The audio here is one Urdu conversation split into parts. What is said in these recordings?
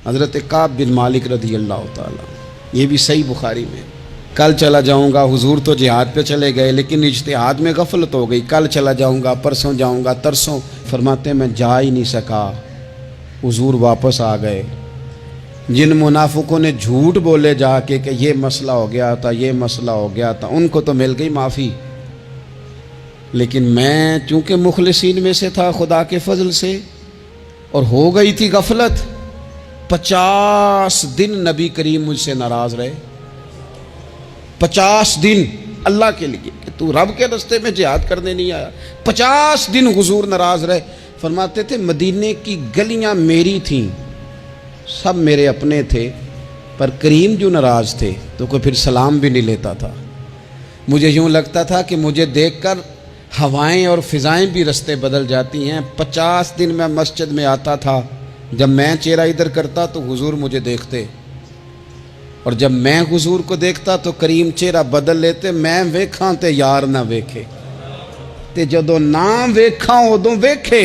حضرت کعب بن مالک رضی اللہ تعالیٰ، یہ بھی صحیح بخاری میں، کل چلا جاؤں گا، حضور تو جہاد پہ چلے گئے لیکن اجتہاد میں غفلت ہو گئی، کل چلا جاؤں گا، پرسوں جاؤں گا، ترسوں، فرماتے میں جا ہی نہیں سکا، حضور واپس آ گئے۔ جن منافقوں نے جھوٹ بولے جا کے کہ یہ مسئلہ ہو گیا تھا، یہ مسئلہ ہو گیا تھا، ان کو تو مل گئی معافی، لیکن میں چونکہ مخلصین میں سے تھا خدا کے فضل سے، اور ہو گئی تھی غفلت، 50 دن نبی کریم مجھ سے ناراض رہے، 50 دن اللہ کے لیے کہ تو رب کے راستے میں جہاد کرنے نہیں آیا، 50 دن حضور ناراض رہے۔ فرماتے تھے مدینے کی گلیاں میری تھیں، سب میرے اپنے تھے، پر کریم جو ناراض تھے تو کوئی پھر سلام بھی نہیں لیتا تھا۔ مجھے یوں لگتا تھا کہ مجھے دیکھ کر ہوائیں اور فضائیں بھی رستے بدل جاتی ہیں۔ 50 دن میں مسجد میں آتا تھا، جب میں چہرہ ادھر کرتا تو حضور مجھے دیکھتے، اور جب میں حضور کو دیکھتا تو کریم چہرہ بدل لیتے، میں ویکھاں تے یار نہ ویکھے، تے جدوں نہ ویکھاں ادوں ویکھے،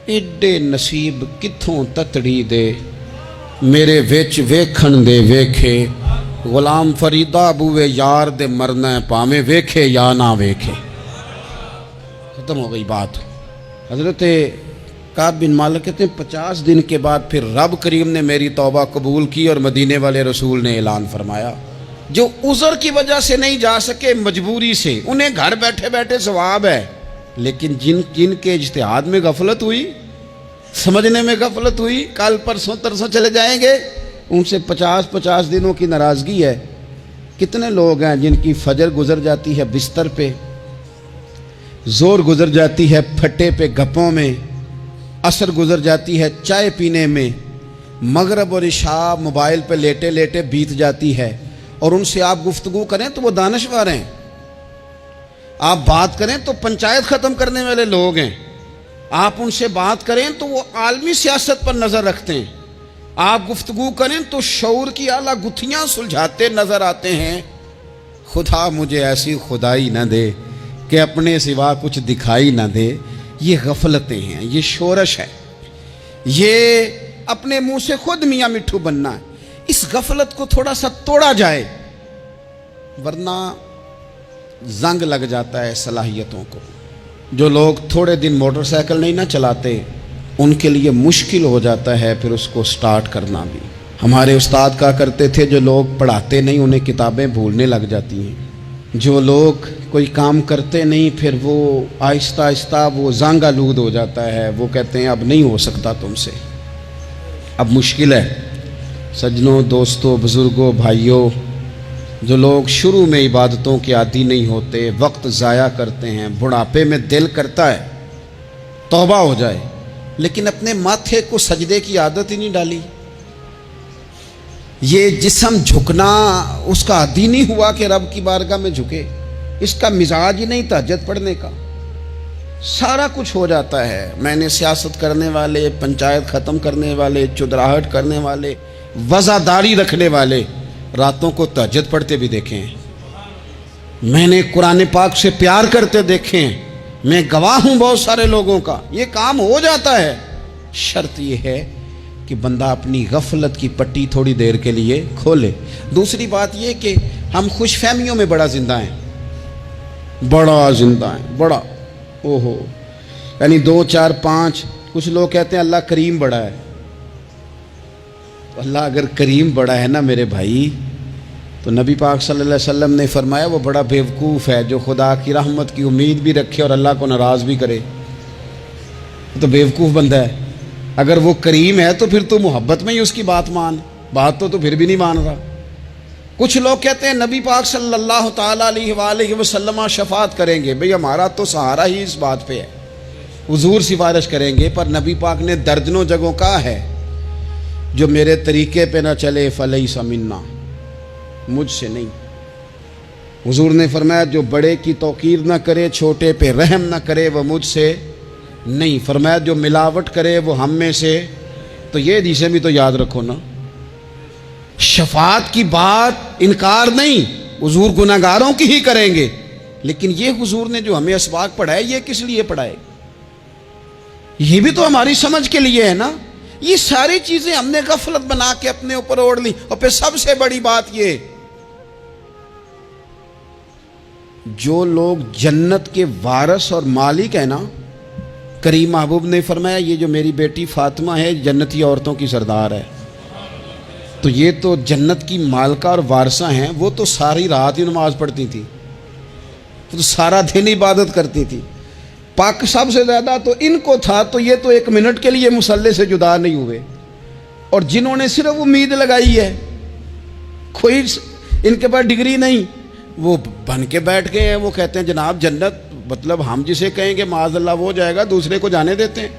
ایڈے نصیب کتھوں تتڑی دے میرے وچ ویکھن دے ویکھے، غلام فریدہ بوئے یار دے مرنا پاویں ویکھے یا نہ ویکھے۔ ختم ہو گئی بات۔ حضرت کعب بن مالک کہتے ہیں 50 دن کے بعد پھر رب کریم نے میری توبہ قبول کی، اور مدینے والے رسول نے اعلان فرمایا جو عذر کی وجہ سے نہیں جا سکے، مجبوری سے، انہیں گھر بیٹھے بیٹھے ثواب ہے، لیکن جن کے اجتہاد میں غفلت ہوئی، سمجھنے میں غفلت ہوئی، کل پرسوں ترسوں چلے جائیں گے، ان سے 50 دنوں کی ناراضگی ہے۔ کتنے لوگ ہیں جن کی فجر گزر جاتی ہے بستر پہ، زور گزر جاتی ہے پھٹے پہ گپوں میں، عصر گزر جاتی ہے چائے پینے میں، مغرب اور عشاء موبائل پہ لیٹے لیٹے بیت جاتی ہے، اور ان سے آپ گفتگو کریں تو وہ دانشور ہیں، آپ بات کریں تو پنچایت ختم کرنے والے لوگ ہیں، آپ ان سے بات کریں تو وہ عالمی سیاست پر نظر رکھتے ہیں، آپ گفتگو کریں تو شعور کی اعلیٰ گتھیاں سلجھاتے نظر آتے ہیں۔ خدا مجھے ایسی خدائی نہ دے کہ اپنے سوا کچھ دکھائی نہ دے۔ یہ غفلتیں ہیں، یہ شورش ہے، یہ اپنے منہ سے خود میاں مٹھو بننا ہے۔ اس غفلت کو تھوڑا سا توڑا جائے، ورنہ زنگ لگ جاتا ہے صلاحیتوں کو۔ جو لوگ تھوڑے دن موٹر سائیکل نہیں نہ چلاتے، ان کے لیے مشکل ہو جاتا ہے پھر اس کو سٹارٹ کرنا بھی۔ ہمارے استاد کہا کرتے تھے جو لوگ پڑھاتے نہیں انہیں کتابیں بھولنے لگ جاتی ہیں، جو لوگ کوئی کام کرتے نہیں پھر وہ آہستہ آہستہ وہ زنگ آلود ہو جاتا ہے، وہ کہتے ہیں اب نہیں ہو سکتا تم سے، اب مشکل ہے۔ سجنوں، دوستوں، بزرگوں، بھائیوں، جو لوگ شروع میں عبادتوں کے عادی نہیں ہوتے، وقت ضائع کرتے ہیں، بڑھاپے میں دل کرتا ہے توبہ ہو جائے، لیکن اپنے ماتھے کو سجدے کی عادت ہی نہیں ڈالی، یہ جسم جھکنا اس کا عادی نہیں ہوا کہ رب کی بارگاہ میں جھکے، اس کا مزاج ہی نہیں تہجد پڑھنے کا، سارا کچھ ہو جاتا ہے۔ میں نے سیاست کرنے والے، پنچایت ختم کرنے والے، چدراہٹ کرنے والے، وزاداری رکھنے والے راتوں کو تہجد پڑھتے بھی دیکھے ہیں، میں نے قرآن پاک سے پیار کرتے دیکھے ہیں، میں گواہ ہوں بہت سارے لوگوں کا، یہ کام ہو جاتا ہے۔ شرط یہ ہے کہ بندہ اپنی غفلت کی پٹی تھوڑی دیر کے لیے کھولے۔ دوسری بات یہ کہ ہم خوش فہمیوں میں بڑا زندہ ہیں، بڑا زندہ ہیں، بڑا اوہو، یعنی 2 4 5، کچھ لوگ کہتے ہیں اللہ کریم بڑا ہے۔ اللہ اگر کریم بڑا ہے نا میرے بھائی، تو نبی پاک صلی اللہ علیہ وسلم نے فرمایا وہ بڑا بیوقوف ہے جو خدا کی رحمت کی امید بھی رکھے اور اللہ کو ناراض بھی کرے، تو بیوقوف بندہ ہے۔ اگر وہ کریم ہے تو پھر تو محبت میں ہی اس کی بات مان، بات تو پھر بھی نہیں مان رہا۔ کچھ لوگ کہتے ہیں نبی پاک صلی اللہ تعالیٰ علیہ وآلہ وسلم شفاعت کریں گے، بھئی ہمارا تو سہارا ہی اس بات پہ ہے، حضور سفارش کریں گے، پر نبی پاک نے درجنوں جگہوں کہا ہے جو میرے طریقے پہ نہ چلے فلیس منا، مجھ سے نہیں۔ حضور نے فرمایا جو بڑے کی توقیر نہ کرے، چھوٹے پہ رحم نہ کرے، وہ مجھ سے نہیں۔ فرمایا جو ملاوٹ کرے وہ ہم میں سے، تو یہ حدیثیں بھی تو یاد رکھو نا۔ شفاعت کی بات انکار نہیں، حضور گناہگاروں کی ہی کریں گے، لیکن یہ حضور نے جو ہمیں اسباق پڑھائے یہ کس لیے پڑھائے؟ یہ بھی تو ہماری سمجھ کے لیے ہے نا، یہ ساری چیزیں ہم نے غفلت بنا کے اپنے اوپر اوڑھ لی. اور پھر سب سے بڑی بات یہ، جو لوگ جنت کے وارث اور مالک ہیں نا، کریم محبوب نے فرمایا یہ جو میری بیٹی فاطمہ ہے جنتی عورتوں کی سردار ہے. تو یہ تو جنت کی مالکہ اور وارثہ ہیں. وہ تو ساری رات ہی نماز پڑھتی تھی، تو سارا دن عبادت کرتی تھی. پاک سب سے زیادہ تو ان کو تھا، تو یہ تو ایک منٹ کے لیے مصلی سے جدا نہیں ہوئے. اور جنہوں نے صرف امید لگائی ہے، کوئی ان کے پاس ڈگری نہیں، وہ بن کے بیٹھ گئے ہیں. وہ کہتے ہیں جناب جنت مطلب ہم جسے کہیں گے معاذ اللہ وہ جائے گا، دوسرے کو جانے دیتے ہیں.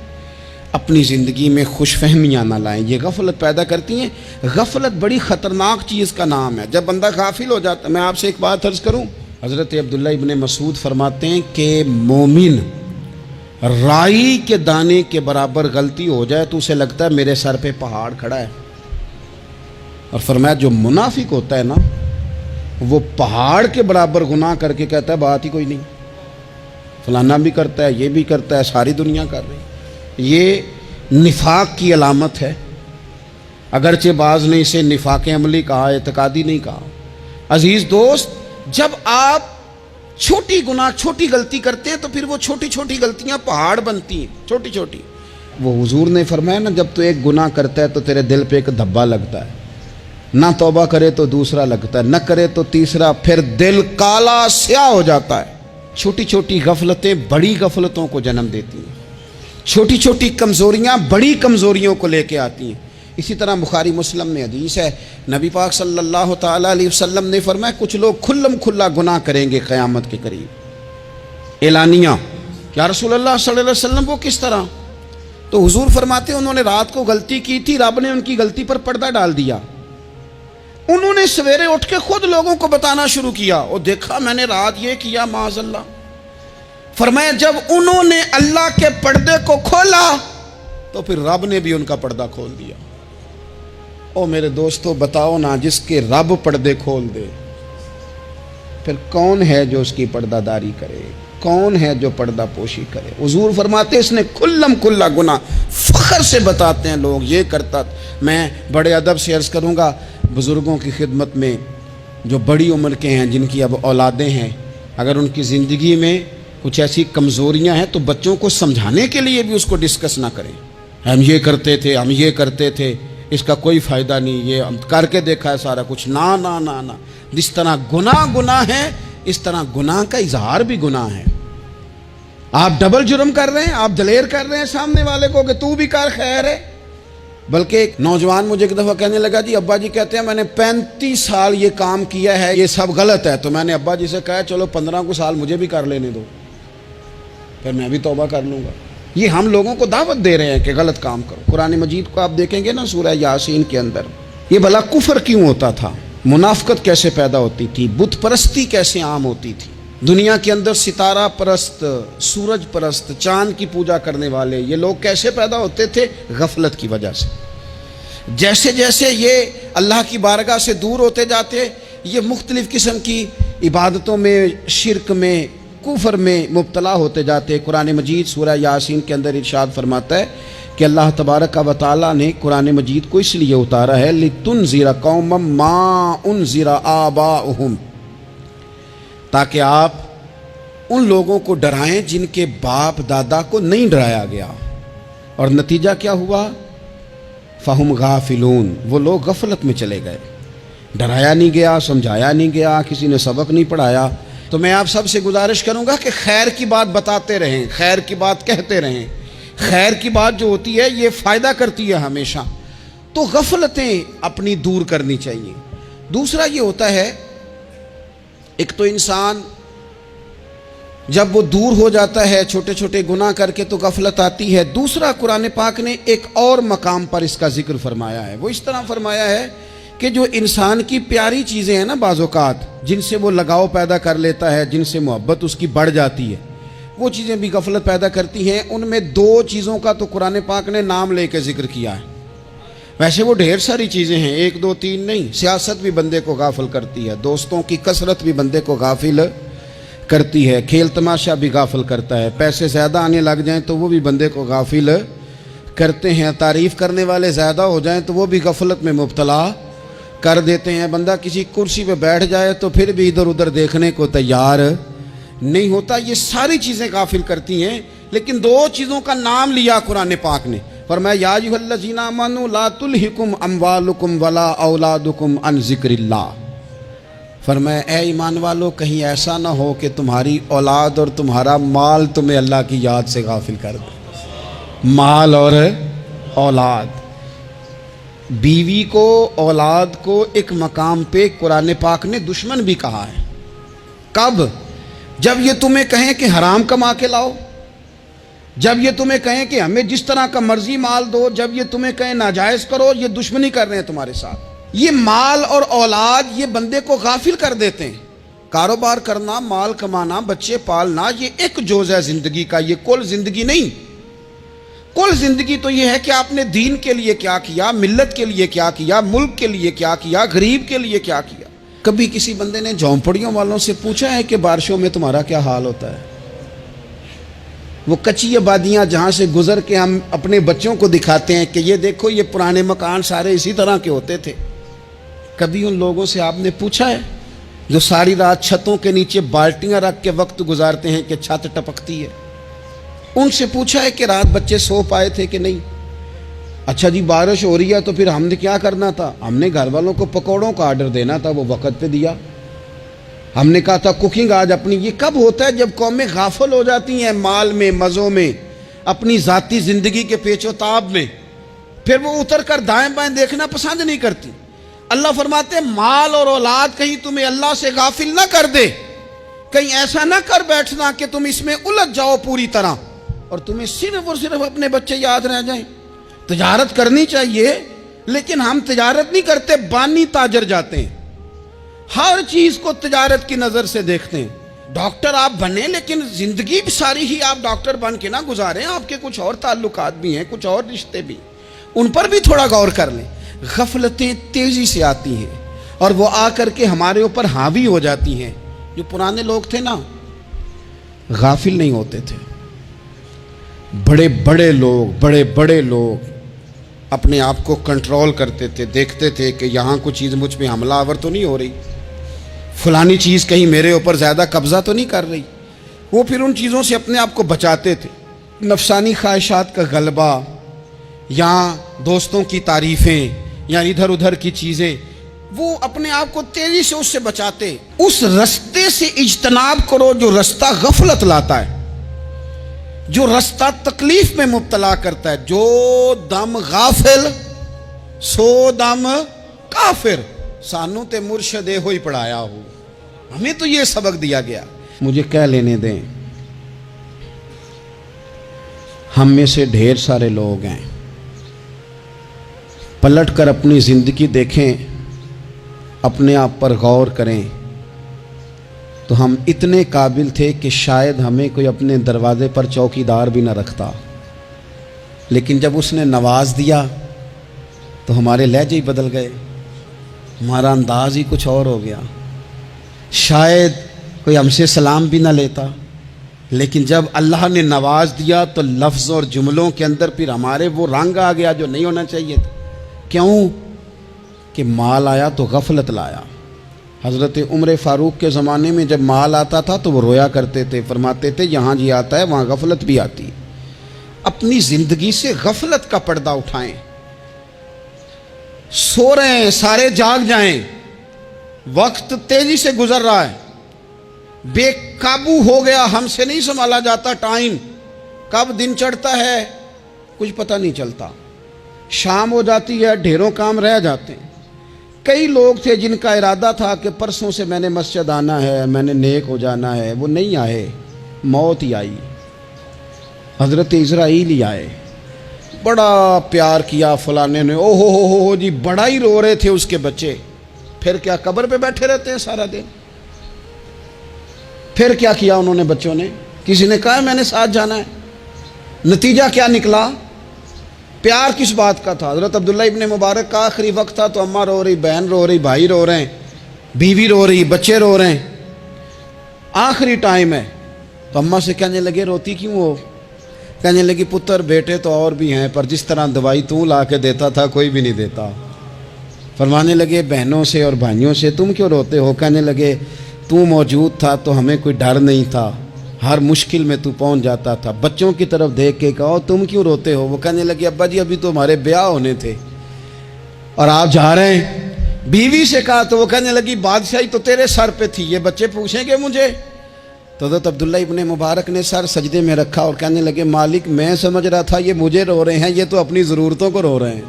اپنی زندگی میں خوش فہمیاں نہ لائیں، یہ غفلت پیدا کرتی ہیں. غفلت بڑی خطرناک چیز کا نام ہے. جب بندہ غافل ہو جاتا ہے، میں آپ سے ایک بات عرض کروں، حضرت عبداللہ ابن مسعود فرماتے ہیں کہ مومن رائی کے دانے کے برابر غلطی ہو جائے تو اسے لگتا ہے میرے سر پہ پہاڑ کھڑا ہے. اور فرمایا جو منافق ہوتا ہے نا، وہ پہاڑ کے برابر گناہ کر کے کہتا ہے بات ہی کوئی نہیں، فلانا بھی کرتا ہے، یہ بھی کرتا ہے، ساری دنیا کر رہی. یہ نفاق کی علامت ہے. اگرچہ بعض نے اسے نفاق عملی کہا، اعتقادی نہیں کہا. عزیز دوست، جب آپ چھوٹی گناہ چھوٹی غلطی کرتے ہیں تو پھر وہ چھوٹی چھوٹی غلطیاں پہاڑ بنتی ہیں، چھوٹی چھوٹی. وہ حضور نے فرمایا نا، جب تو ایک گناہ کرتا ہے تو تیرے دل پہ ایک دھبا لگتا ہے، نہ توبہ کرے تو دوسرا لگتا ہے، نہ کرے تو تیسرا، پھر دل کالا سیاہ ہو جاتا ہے. چھوٹی چھوٹی غفلتیں بڑی غفلتوں کو جنم دیتی ہیں. چھوٹی چھوٹی کمزوریاں بڑی کمزوریوں کو لے کے آتی ہیں. اسی طرح بخاری مسلم میں حدیث ہے، نبی پاک صلی اللہ تعالیٰ علیہ وسلم نے فرمایا کچھ لوگ کھلم کھلا گناہ کریں گے قیامت کے قریب. اعلانیہ، یا رسول اللہ صلی اللہ علیہ وسلم وہ کس طرح؟ تو حضور فرماتے ہیں انہوں نے رات کو غلطی کی تھی، رب نے ان کی غلطی پر پردہ ڈال دیا. انہوں نے سویرے اٹھ کے خود لوگوں کو بتانا شروع کیا، اور دیکھا میں نے رات یہ کیا معاذ اللہ. فرمایا جب انہوں نے اللہ کے پردے کو کھولا تو پھر رب نے بھی ان کا پردہ کھول دیا. او میرے دوستو بتاؤ نا، جس کے رب پردے کھول دے پھر کون ہے جو اس کی پردہ داری کرے؟ کون ہے جو پردہ پوشی کرے؟ حضور فرماتے اس نے کھلم کھلا گناہ فخر سے بتاتے ہیں لوگ یہ کرتا. میں بڑے ادب سے عرض کروں گا بزرگوں کی خدمت میں، جو بڑی عمر کے ہیں، جن کی اب اولادیں ہیں، اگر ان کی زندگی میں کچھ ایسی کمزوریاں ہیں تو بچوں کو سمجھانے کے لیے بھی اس کو ڈسکس نہ کریں. ہم یہ کرتے تھے، ہم یہ کرتے تھے، اس کا کوئی فائدہ نہیں، یہ ہم کر کے دیکھا ہے سارا کچھ. نہ نہ نہ نہ، جس طرح گناہ ہے اس طرح گناہ کا اظہار بھی گناہ ہے. آپ ڈبل جرم کر رہے ہیں، آپ دلیر کر رہے ہیں سامنے والے کو کہ تو بھی کر، خیر ہے. بلکہ ایک نوجوان مجھے ایک دفعہ کہنے لگا جی ابا جی کہتے ہیں میں نے 35 سال یہ کام کیا ہے، یہ سب غلط ہے. تو میں نے ابا جی سے کہا چلو 15 کو سال مجھے بھی کر لینے دو، پھر میں بھی توبہ کر لوں گا. یہ ہم لوگوں کو دعوت دے رہے ہیں کہ غلط کام کرو. قرآن مجید کو آپ دیکھیں گے نا سورہ یاسین کے اندر، یہ بھلا کفر کیوں ہوتا تھا، منافقت کیسے پیدا ہوتی تھی، بت پرستی کیسے عام ہوتی تھی. دنیا کے اندر ستارہ پرست، سورج پرست، چاند کی پوجا کرنے والے یہ لوگ کیسے پیدا ہوتے تھے؟ غفلت کی وجہ سے. جیسے جیسے یہ اللہ کی بارگاہ سے دور ہوتے جاتے، یہ مختلف قسم کی عبادتوں میں، شرک میں، کفر میں مبتلا ہوتے جاتے. قرآن مجید سورہ یاسین کے اندر ارشاد فرماتا ہے کہ اللہ تبارک و تعالیٰ نے قرآن مجید کو اس لیے اتارا ہے لِتُنذِرَ قَوْمًا مَا أُنذِرَ آبَاؤُهُمْ، تاکہ آپ ان لوگوں کو ڈرائیں جن کے باپ دادا کو نہیں ڈرایا گیا. اور نتیجہ کیا ہوا؟ فَهُمْ غَافِلُونَ، وہ لوگ غفلت میں چلے گئے، ڈرایا نہیں گیا، سمجھایا نہیں گیا، کسی نے سبق نہیں پڑھایا. تو میں آپ سب سے گزارش کروں گا کہ خیر کی بات بتاتے رہیں، خیر کی بات کہتے رہیں. خیر کی بات جو ہوتی ہے یہ فائدہ کرتی ہے ہمیشہ. تو غفلتیں اپنی دور کرنی چاہیے. دوسرا یہ ہوتا ہے، ایک تو انسان جب وہ دور ہو جاتا ہے چھوٹے چھوٹے گناہ کر کے تو غفلت آتی ہے. دوسرا قرآن پاک نے ایک اور مقام پر اس کا ذکر فرمایا ہے. وہ اس طرح فرمایا ہے کہ جو انسان کی پیاری چیزیں ہیں نا بعض اوقات، جن سے وہ لگاؤ پیدا کر لیتا ہے، جن سے محبت اس کی بڑھ جاتی ہے، وہ چیزیں بھی غفلت پیدا کرتی ہیں. ان میں 2 چیزوں کا تو قرآن پاک نے نام لے کے ذکر کیا ہے. ویسے وہ ڈھیر ساری چیزیں ہیں، 1 2 3 نہیں. سیاست بھی بندے کو غافل کرتی ہے، دوستوں کی کثرت بھی بندے کو غافل کرتی ہے، کھیل تماشا بھی غافل کرتا ہے، پیسے زیادہ آنے لگ جائیں تو وہ بھی بندے کو غافل کرتے ہیں، تعریف کرنے والے زیادہ ہو جائیں تو وہ بھی غفلت میں مبتلا کر دیتے ہیں۔ بندہ کسی کرسی پہ بیٹھ جائے تو پھر بھی ادھر ادھر دیکھنے کو تیار نہیں ہوتا۔ یہ ساری چیزیں غافل کرتی ہیں، لیکن دو چیزوں کا نام لیا قرآن پاک نے، فرمایا یا ایھا الذین آمنوا لا تلھکم اموالکم ولا اولادکم عن ذکر اللہ۔ فرمایا اے ایمان والو، کہیں ایسا نہ ہو کہ تمہاری اولاد اور تمہارا مال تمہیں اللہ کی یاد سے غافل کر دے۔ مال اور اولاد، بیوی کو، اولاد کو ایک مقام پہ قرآن پاک نے دشمن بھی کہا ہے۔ کب؟ جب یہ تمہیں کہیں کہ حرام کما کے لاؤ، جب یہ تمہیں کہیں کہ ہمیں جس طرح کا مرضی مال دو، جب یہ تمہیں کہیں ناجائز کرو، یہ دشمنی کر رہے ہیں تمہارے ساتھ۔ یہ مال اور اولاد یہ بندے کو غافل کر دیتے ہیں۔ کاروبار کرنا، مال کمانا، بچے پالنا، یہ ایک جزء ہے زندگی کا، یہ کل زندگی نہیں۔ کل زندگی تو یہ ہے کہ آپ نے دین کے لیے کیا کیا، ملت کے لیے کیا کیا، ملک کے لیے کیا کیا، غریب کے لیے کیا کیا۔ کبھی کسی بندے نے جھونپڑیوں والوں سے پوچھا ہے کہ بارشوں میں تمہارا کیا حال ہوتا ہے؟ وہ کچی آبادیاں جہاں سے گزر کے ہم اپنے بچوں کو دکھاتے ہیں کہ یہ دیکھو یہ پرانے مکان سارے اسی طرح کے ہوتے تھے، کبھی ان لوگوں سے آپ نے پوچھا ہے جو ساری رات چھتوں کے نیچے بالٹیاں رکھ کے وقت گزارتے ہیں کہ چھت ٹپکتی ہے؟ ان سے پوچھا ہے کہ رات بچے سو پائے تھے کہ نہیں؟ اچھا جی بارش ہو رہی ہے تو پھر ہم نے کیا کرنا تھا؟ ہم نے گھر والوں کو پکوڑوں کا آرڈر دینا تھا، وہ وقت پہ دیا۔ ہم نے کہا تھا کوکنگ آج اپنی۔ یہ کب ہوتا ہے؟ جب قومیں غافل ہو جاتی ہیں مال میں، مزوں میں، اپنی ذاتی زندگی کے پیچ و تاب میں، پھر وہ اتر کر دائیں بائیں دیکھنا پسند نہیں کرتی۔ اللہ فرماتے ہیں مال اور اولاد کہیں تمہیں اللہ سے غافل نہ کر دے، کہیں ایسا نہ کر بیٹھنا کہ تم اس میں الجھ جاؤ پوری طرح اور تمہیں صرف اور صرف اپنے بچے یاد رہ جائیں۔ تجارت کرنی چاہیے، لیکن ہم تجارت نہیں کرتے، بانی تاجر جاتے ہیں، ہر چیز کو تجارت کی نظر سے دیکھتے ہیں۔ ڈاکٹر آپ بنے، لیکن زندگی بھی ساری ہی آپ ڈاکٹر بن کے نہ گزاریں، آپ کے کچھ اور تعلقات بھی ہیں، کچھ اور رشتے بھی، ان پر بھی تھوڑا غور کر لیں۔ غفلتیں تیزی سے آتی ہیں اور وہ آ کر کے ہمارے اوپر حاوی ہو جاتی ہیں۔ جو پرانے لوگ تھے نا، غافل نہیں ہوتے تھے۔ بڑے بڑے لوگ اپنے آپ کو کنٹرول کرتے تھے، دیکھتے تھے کہ یہاں کوئی چیز مجھ پہ حملہ آور تو نہیں ہو رہی، فلانی چیز کہیں میرے اوپر زیادہ قبضہ تو نہیں کر رہی۔ وہ پھر ان چیزوں سے اپنے آپ کو بچاتے تھے۔ نفسانی خواہشات کا غلبہ یا دوستوں کی تعریفیں یا ادھر ادھر کی چیزیں، وہ اپنے آپ کو تیزی سے اس سے بچاتے۔ اس رستے سے اجتناب کرو جو رستہ غفلت لاتا ہے، جو رستہ تکلیف میں مبتلا کرتا ہے۔ جو دم غافل سو دم کافر، سانو تے مرشد ہوئی پڑھایا ہو، ہمیں تو یہ سبق دیا گیا۔ مجھے کہہ لینے دیں، ہم میں سے ڈھیر سارے لوگ ہیں، پلٹ کر اپنی زندگی دیکھیں، اپنے آپ پر غور کریں، تو ہم اتنے قابل تھے کہ شاید ہمیں کوئی اپنے دروازے پر چوکیدار بھی نہ رکھتا، لیکن جب اس نے نواز دیا تو ہمارے لہجے ہی بدل گئے، ہمارا انداز ہی کچھ اور ہو گیا۔ شاید کوئی ہم سے سلام بھی نہ لیتا، لیکن جب اللہ نے نواز دیا تو لفظ اور جملوں کے اندر پھر ہمارے وہ رنگ آ گیا جو نہیں ہونا چاہیے تھا۔ کیوں؟ کہ مال آیا تو غفلت لایا۔ حضرت عمر فاروق کے زمانے میں جب مال آتا تھا تو وہ رویا کرتے تھے، فرماتے تھے یہاں جی آتا ہے وہاں غفلت بھی آتی۔ اپنی زندگی سے غفلت کا پردہ اٹھائیں۔ سو رہے ہیں سارے جاگ جائیں، وقت تیزی سے گزر رہا ہے، بے قابو ہو گیا، ہم سے نہیں سنبھالا جاتا ٹائم، کب دن چڑھتا ہے کچھ پتہ نہیں چلتا، شام ہو جاتی ہے ڈھیروں کام رہ جاتے ہیں۔ کئی لوگ تھے جن کا ارادہ تھا کہ پرسوں سے میں نے مسجد آنا ہے، میں نے نیک ہو جانا ہے، وہ نہیں آئے، موت ہی آئی، حضرت اسرائیل ہی آئے۔ بڑا پیار کیا فلانے نے، او ہو جی، بڑا ہی رو رہے تھے اس کے بچے، پھر کیا قبر پہ بیٹھے رہتے ہیں سارا دن؟ پھر کیا کیا انہوں نے بچوں نے؟ کسی نے کہا میں نے ساتھ جانا ہے؟ نتیجہ کیا نکلا؟ پیار کس بات کا تھا؟ حضرت عبداللہ ابن مبارک کا آخری وقت تھا تو اماں رو رہی، بہن رو رہی، بھائی رو رہے ہیں، بیوی رو رہی، بچے رو رہے ہیں، آخری ٹائم ہے تو اماں سے کہنے لگے روتی کیوں ہو؟ کہنے لگی پتر بیٹے تو اور بھی ہیں، پر جس طرح دوائی تو لا کے دیتا تھا کوئی بھی نہیں دیتا۔ فرمانے لگے بہنوں سے اور بھائیوں سے تم کیوں روتے ہو؟ کہنے لگے تو موجود تھا تو ہمیں کوئی ڈر نہیں تھا، ہر مشکل میں تو پہنچ جاتا تھا۔ بچوں کی طرف دیکھ کے کہو تم کیوں روتے ہو؟ وہ کہنے لگے ابا جی ابھی تو ہمارے بیاہ ہونے تھے اور آپ جا رہے ہیں۔ بیوی سے کہا تو وہ کہنے لگی بادشاہی تو تیرے سر پہ تھی، یہ بچے پوچھیں گے مجھے؟ تو حضرت عبداللہ ابن مبارک نے سر سجدے میں رکھا اور کہنے لگے مالک میں سمجھ رہا تھا یہ مجھے رو رہے ہیں، یہ تو اپنی ضرورتوں کو رو رہے ہیں،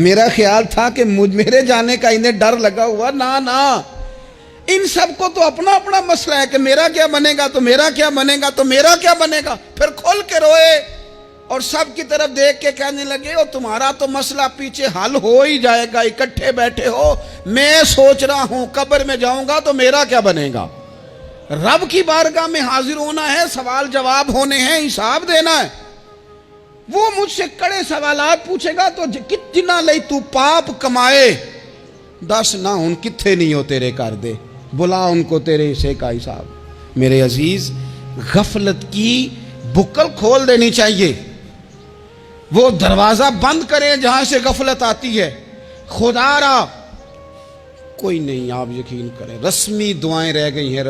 میرا خیال تھا کہ میرے جانے کا انہیں ڈر لگا ہوا۔ نا ان سب کو تو اپنا اپنا مسئلہ ہے کہ میرا کیا بنے گا تو میرا کیا بنے گا تو میرا کیا بنے گا، پھر کھول کے روئے اور سب کی طرف دیکھ کے کہنے لگے اور تمہارا تو مسئلہ پیچھے حل ہو ہی جائے گا، اکٹھے بیٹھے ہو، میں سوچ رہا ہوں قبر میں جاؤں گا تو میرا کیا بنے گا۔ رب کی بارگاہ میں حاضر ہونا ہے، سوال جواب ہونے ہیں، حساب دینا ہے۔ وہ مجھ سے کڑے سوالات پوچھے گا تو کتنا لئی تو پاپ کمائے، دس نہ ان کتھے نہیں ہو تیرے کر دے، بلا ان کو تیرے حصے کا حساب۔ میرے عزیز غفلت کی بکل کھول دینی چاہیے، وہ دروازہ بند کریں جہاں سے غفلت آتی ہے۔ خدا را کوئی نہیں، آپ یقین کریں رسمی دعائیں رہ گئی ہیں،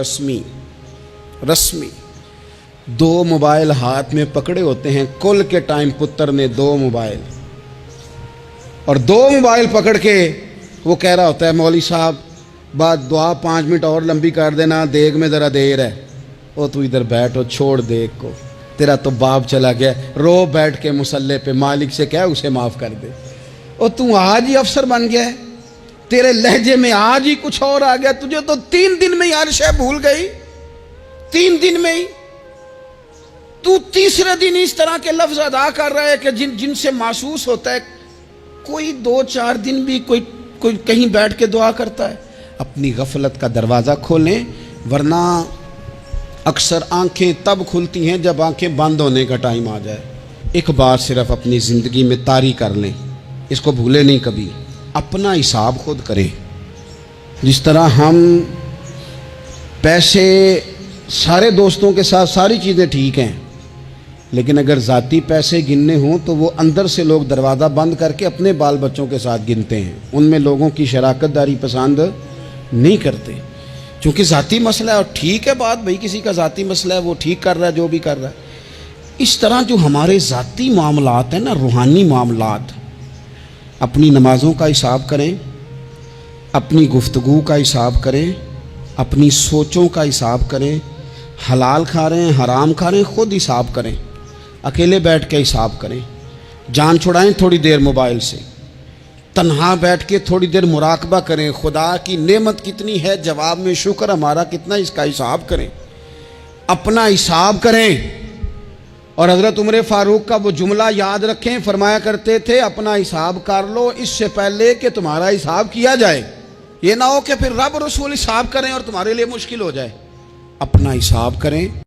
رسمی 2 موبائل ہاتھ میں پکڑے ہوتے ہیں، کل کے ٹائم پتر نے 2 موبائل اور 2 موبائل پکڑ کے وہ کہہ رہا ہوتا ہے مولوی صاحب بات دعا 5 منٹ اور لمبی کر دینا، دیگ میں ذرا دیر ہے۔ وہ تو ادھر بیٹھو، چھوڑ دیگ کو، تیرا تو باپ چلا گیا، رو بیٹھ کے مصلے پہ، مالک سے کہہ اسے معاف کر دے۔ اور تو آج ہی افسر بن گیا ہے، تیرے لہجے میں آج ہی کچھ اور آ گیا، تجھے تو 3 دن میں ہی ہر شے بھول گئی، 3 دن میں ہی تو تیسرے دن اس طرح کے لفظ ادا کر رہا ہے کہ جن سے محسوس ہوتا ہے کوئی 2-4 دن بھی کوئی کہیں بیٹھ کے دعا کرتا ہے۔ اپنی غفلت کا دروازہ کھولیں، ورنہ اکثر آنکھیں تب کھلتی ہیں جب آنکھیں بند ہونے کا ٹائم آ جائے۔ ایک بات صرف اپنی زندگی میں طاری کر لیں، اس کو بھولے نہیں کبھی، اپنا حساب خود کریں۔ جس طرح ہم پیسے سارے دوستوں کے ساتھ ساری چیزیں ٹھیک ہیں، لیکن اگر ذاتی پیسے گننے ہوں تو وہ اندر سے لوگ دروازہ بند کر کے اپنے بال بچوں کے ساتھ گنتے ہیں، ان میں لوگوں کی شراکت داری پسند نہیں کرتے، چونکہ ذاتی مسئلہ ہے۔ اور ٹھیک ہے بات، بھئی کسی کا ذاتی مسئلہ ہے، وہ ٹھیک کر رہا ہے جو بھی کر رہا ہے۔ اس طرح جو ہمارے ذاتی معاملات ہیں نا، روحانی معاملات، اپنی نمازوں کا حساب کریں، اپنی گفتگو کا حساب کریں، اپنی سوچوں کا حساب کریں، حلال کھا رہے ہیں حرام کھا رہے ہیں خود حساب کریں، اکیلے بیٹھ کے حساب کریں، جان چھڑائیں تھوڑی دیر موبائل سے، تنہا بیٹھ کے تھوڑی دیر مراقبہ کریں، خدا کی نعمت کتنی ہے، جواب میں شکر ہمارا کتنا، اس کا حساب کریں، اپنا حساب کریں۔ اور حضرت عمر فاروق کا وہ جملہ یاد رکھیں، فرمایا کرتے تھے اپنا حساب کر لو اس سے پہلے کہ تمہارا حساب کیا جائے، یہ نہ ہو کہ پھر رب رسول حساب کریں اور تمہارے لیے مشکل ہو جائے۔ اپنا حساب کریں۔